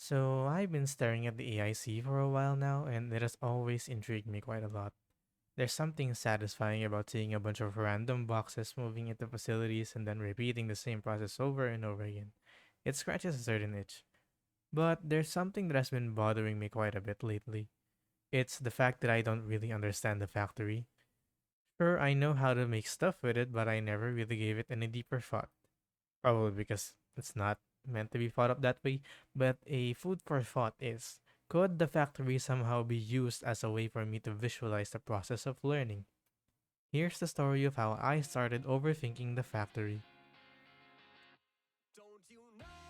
So I've been staring at the AIC for a while now, and it has always intrigued me quite a lot. There's something satisfying about seeing a bunch of random boxes moving into facilities and then repeating the same process over and over again. It scratches a certain itch. But there's something that has been bothering me quite a bit lately. It's the fact that I don't really understand the factory. Sure, I know how to make stuff with it, but I never really gave it any deeper thought. Probably because it's not meant to be thought of that way, but a food for thought is, could the factory somehow be used as a way for me to visualize the process of learning? Here's the story of how I started overthinking the factory.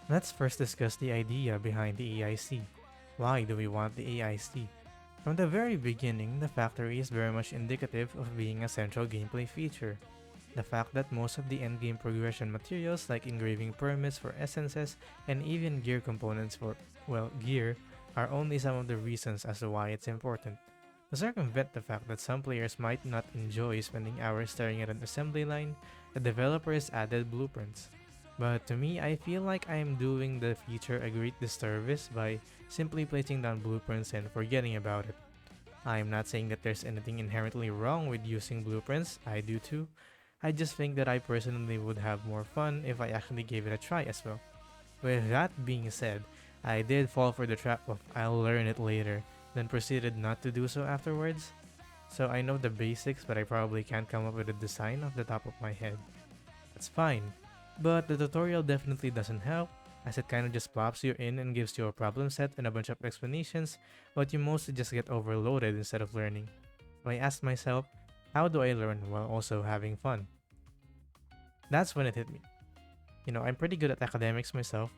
Let's first discuss the idea behind the AIC. Why do we want the AIC? From the very beginning, the factory is very much indicative of being a central gameplay feature. The fact that most of the endgame progression materials like engraving permits for essences and even gear components for, well, gear are only some of the reasons as to why it's important. To circumvent the fact that some players might not enjoy spending hours staring at an assembly line, the developers added blueprints. But to me, I feel like I am doing the feature a great disservice by simply placing down blueprints and forgetting about it. I am not saying that there's anything inherently wrong with using blueprints, I do too. I just think that I personally would have more fun if I actually gave it a try as well. With that being said, I did fall for the trap of I'll learn it later, then proceeded not to do so afterwards. So I know the basics, but I probably can't come up with a design off the top of my head. That's fine. But the tutorial definitely doesn't help, as it kinda just plops you in and gives you a problem set and a bunch of explanations, but you mostly just get overloaded instead of learning. So I asked myself, how do I learn while also having fun? That's when it hit me. I'm pretty good at academics myself,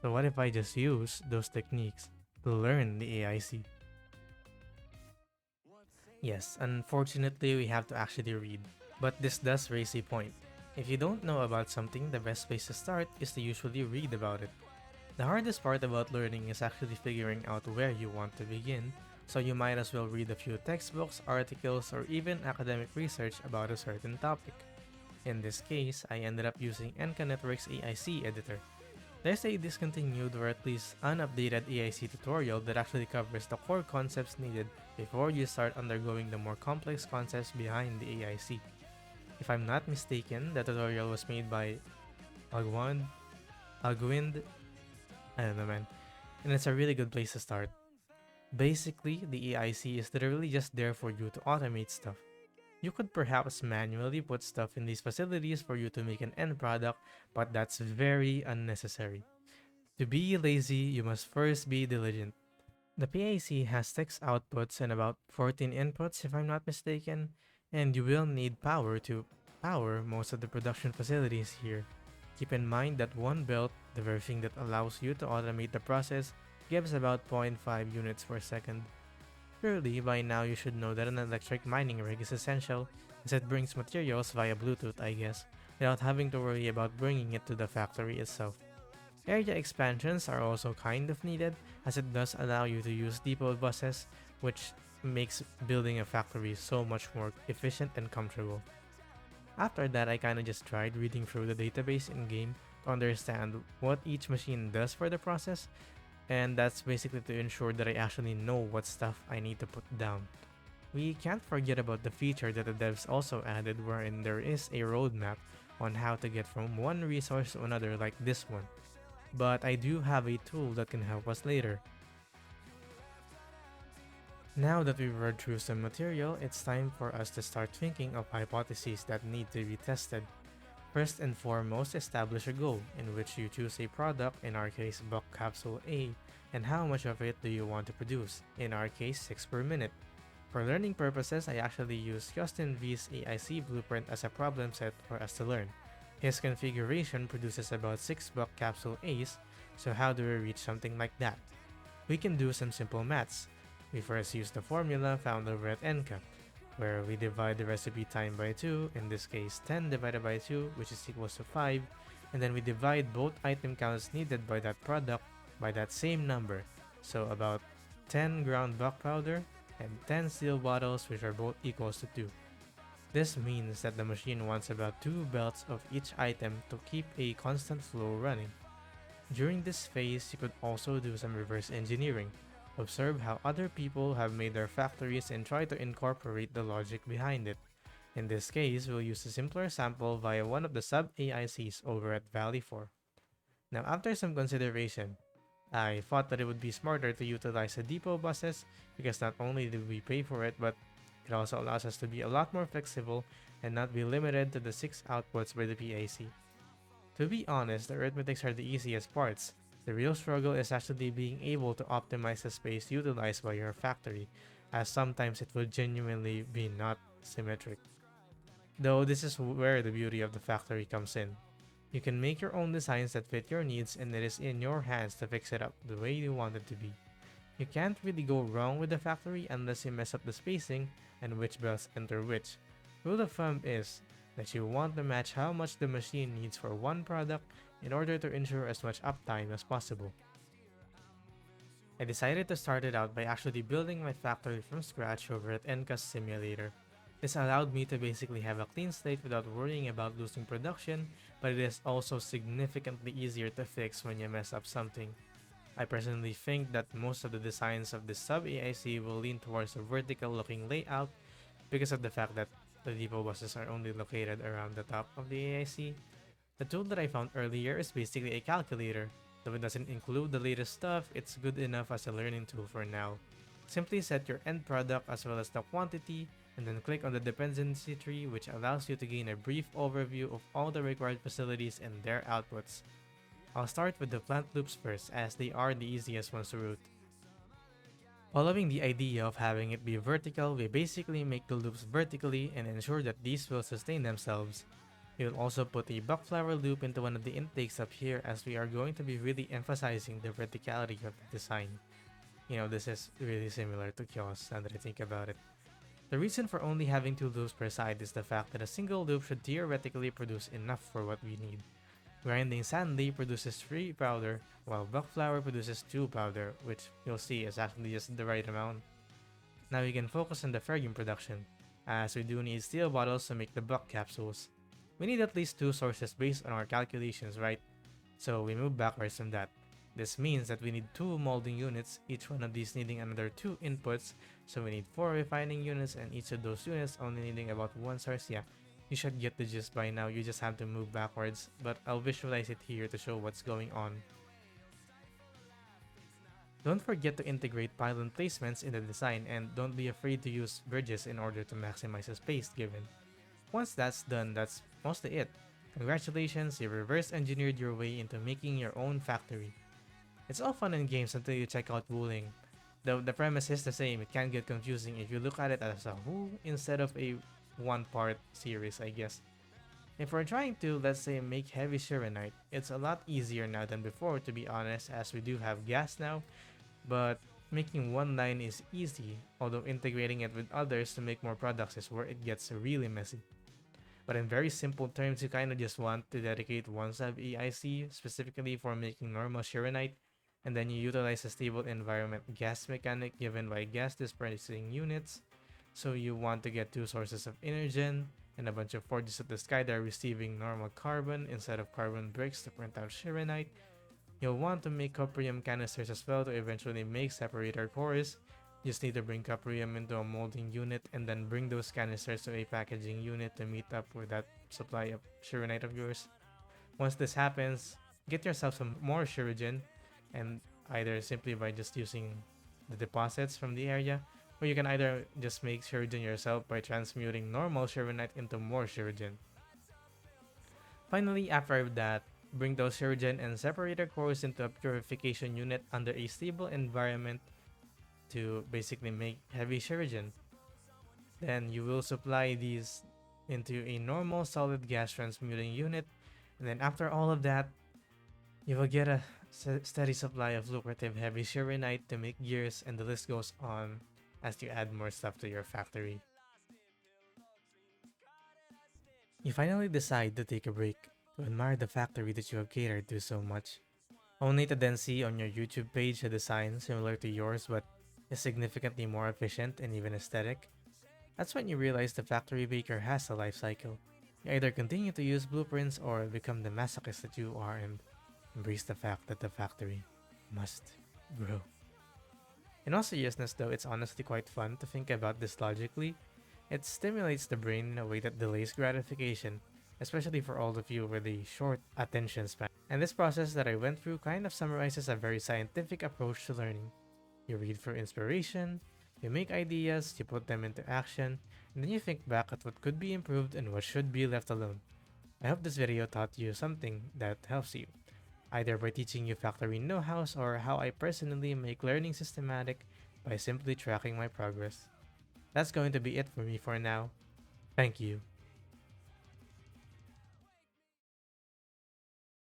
so what if I just use those techniques to learn the AIC? Yes, unfortunately, we have to actually read. But this does raise a point. If you don't know about something, the best place to start is to usually read about it. The hardest part about learning is actually figuring out where you want to begin, so you might as well read a few textbooks, articles, or even academic research about a certain topic. In this case, I ended up using NK Network's AIC editor. There's a discontinued or at least unupdated AIC tutorial that actually covers the core concepts needed before you start undergoing the more complex concepts behind the AIC. If I'm not mistaken, the tutorial was made by Agwind, I don't know man, and it's a really good place to start. Basically, the AIC is literally just there for you to automate stuff. You could perhaps manually put stuff in these facilities for you to make an end product, but that's very unnecessary. To be lazy, you must first be diligent. The PAC has 6 outputs and about 14 inputs if I'm not mistaken, and you will need power to power most of the production facilities here. Keep in mind that one belt, the very thing that allows you to automate the process, gives about zero point 0.5 units per second. Surely, by now you should know that an electric mining rig is essential, as it brings materials via Bluetooth, I guess, without having to worry about bringing it to the factory itself. Area expansions are also kind of needed, as it does allow you to use depot buses, which makes building a factory so much more efficient and comfortable. After that, I kinda just tried reading through the database in-game to understand what each machine does for the process, and that's basically to ensure that I actually know what stuff I need to put down. We can't forget about the feature that the devs also added wherein there is a roadmap on how to get from one resource to another like this one. But I do have a tool that can help us later. Now that we've read through some material, it's time for us to start thinking of hypotheses that need to be tested. First and foremost, establish a goal, in which you choose a product, in our case Buck Capsule A, and how much of it do you want to produce, in our case 6 per minute. For learning purposes, I actually use Justin V's AIC blueprint as a problem set for us to learn. His configuration produces about 6 Buck Capsule A's, so how do we reach something like that? We can do some simple maths. We first use the formula found over at NCAP, where we divide the recipe time by 2, in this case 10 divided by 2, which is equals to 5, and then we divide both item counts needed by that product by that same number, so about 10 ground buck powder and 10 steel bottles, which are both equals to 2. This means that the machine wants about 2 belts of each item to keep a constant flow running. During this phase, you could also do some reverse engineering. Observe how other people have made their factories and try to incorporate the logic behind it. In this case, we'll use a simpler sample via one of the sub AICs over at Valley 4. Now, after some consideration, I thought that it would be smarter to utilize the depot buses because not only do we pay for it, but it also allows us to be a lot more flexible and not be limited to the 6 outputs by the PAC. To be honest, the arithmetics are the easiest parts. The real struggle is actually being able to optimize the space utilized by your factory, as sometimes it will genuinely be not symmetric. Though this is where the beauty of the factory comes in. You can make your own designs that fit your needs and it is in your hands to fix it up the way you want it to be. You can't really go wrong with the factory unless you mess up the spacing and which bells enter which. Rule of thumb is that you want to match how much the machine needs for one product in order to ensure as much uptime as possible. I decided to start it out by actually building my factory from scratch over at Encast Simulator. This allowed me to basically have a clean slate without worrying about losing production, but it is also significantly easier to fix when you mess up something. I personally think that most of the designs of this sub AIC will lean towards a vertical looking layout because of the fact that the depot buses are only located around the top of the AIC. The tool that I found earlier is basically a calculator. Though it doesn't include the latest stuff, it's good enough as a learning tool for now. Simply set your end product as well as the quantity, and then click on the dependency tree, which allows you to gain a brief overview of all the required facilities and their outputs. I'll start with the plant loops first, as they are the easiest ones to route. Following the idea of having it be vertical, we basically make the loops vertically and ensure that these will sustain themselves. We will also put a buckflower loop into one of the intakes up here as we are going to be really emphasizing the verticality of the design. This is really similar to Kiosk now that I think about it. The reason for only having 2 loops per side is the fact that a single loop should theoretically produce enough for what we need. Grinding Sandy produces 3 powder, while Buckflower produces 2 powder, which you'll see is actually just the right amount. Now we can focus on the ferrium production, as we do need steel bottles to make the buck capsules. We need at least 2 sources based on our calculations, right? So we move backwards from that. This means that we need 2 molding units, each one of these needing another 2 inputs, so we need 4 refining units and each of those units only needing about 1 source. Yeah, you should get the gist by now, you just have to move backwards, but I'll visualize it here to show what's going on. Don't forget to integrate pylon placements in the design and don't be afraid to use bridges in order to maximize the space given. Once that's done, that's mostly it. Congratulations, you reverse engineered your way into making your own factory. It's all fun in games until you check out Wuling. Though the premise is the same, it can get confusing if you look at it as a whole instead of a one-part series, I guess. If we're trying to, let's say, make heavy Shirenite, it's a lot easier now than before, to be honest, as we do have gas now, but making one line is easy, although integrating it with others to make more products is where it gets really messy. But in very simple terms, you kinda just want to dedicate one sub AIC specifically for making normal Shirenite, and then you utilize a stable environment gas mechanic given by gas dispersing units. So you want to get 2 sources of energen and a bunch of forges of the sky that are receiving normal carbon instead of carbon bricks to print out Shirenite. You'll want to make cuprium canisters as well to eventually make separator cores. Just need to bring cuprium into a molding unit and then bring those canisters to a packaging unit to meet up with that supply of Shirenite of yours. Once this happens, get yourself some more Shurigen, and either simply by just using the deposits from the area, or you can either just make Shurigen yourself by transmuting normal Shirenite into more Shurigen. Finally, after that, bring those Shurigen and separator cores into a purification unit under a stable environment to basically make heavy Shurigen. Then you will supply these into a normal solid gas transmuting unit, and then after all of that, you will get a steady supply of lucrative heavy Shirenite to make gears, and the list goes on as you add more stuff to your factory. You finally decide to take a break to admire the factory that you have catered to so much, only to then see on your YouTube page a design similar to yours but is significantly more efficient and even aesthetic. That's when you realize the factory baker has a life cycle. You either continue to use blueprints or become the masochist that you are, and Embrace the fact that the factory must grow. In all seriousness, though, it's honestly quite fun to think about this logically. It stimulates the brain in a way that delays gratification, especially for all of you with a short attention span. And this process that I went through kind of summarizes a very scientific approach to learning. You read for inspiration, you make ideas, you put them into action, and then you think back at what could be improved and what should be left alone. I hope this video taught you something that helps you, either by teaching you factory know-hows or how I personally make learning systematic by simply tracking my progress. That's going to be it for me for now. Thank you.